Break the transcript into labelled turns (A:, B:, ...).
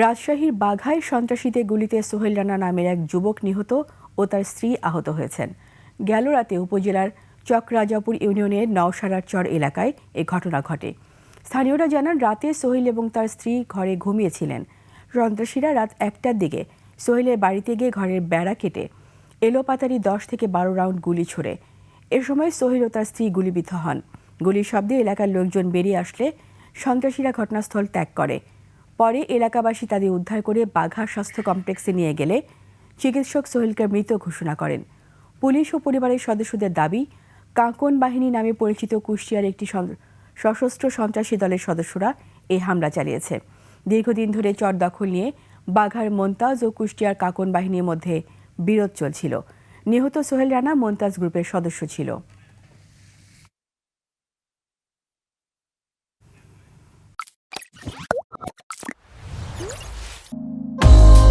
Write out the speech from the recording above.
A: রাজশাহীর বাঘায় সন্ত্রাসীদের গুলিতে সোহেল রানা নামের এক যুবক নিহত ও তার স্ত্রী আহত হয়েছেন। গেল রাতে উপজেলার চকরাজাপুর ইউনিয়নের নওশারার চর এলাকায় এ ঘটনা ঘটে। স্থানীয়রা জানান, রাতে সোহেল এবং তার স্ত্রী ঘরে ঘুমিয়েছিলেন। সন্ত্রাসীরা রাত ১টার দিকে সোহেলের বাড়িতে গিয়ে ঘরের বেড়া কেটে এলোপাতাড়ি ১০ থেকে ১২ রাউন্ড গুলি ছোড়ে। এ সময় সোহেল ও তার স্ত্রী গুলিবিদ্ধ হন। গুলির শব্দে এলাকার লোকজন বেরিয়ে আসলে সন্ত্রাসীরা ঘটনাস্থল ত্যাগ করে। পরে এলাকাবাসী তাদের উদ্ধার করে বাঘা স্বাস্থ্য কমপ্লেক্সে নিয়ে গেলে চিকিৎসক সোহেলকে মৃত ঘোষণা করেন। পুলিশ ও পরিবারের সদস্যদের দাবি, কাঁকন বাহিনী নামে পরিচিত কুষ্টিয়ার একটি সশস্ত্র সন্ত্রাসী দলের সদস্যরা এই হামলা চালিয়েছে। দীর্ঘদিন ধরে চর দখল নিয়ে বাঘার মোন্তাজ ও কুষ্টিয়ার কাঁকন বাহিনীর মধ্যে বিরোধ চলছিল। নিহত সোহেল রানা মোন্তাজ গ্রুপের সদস্য ছিল।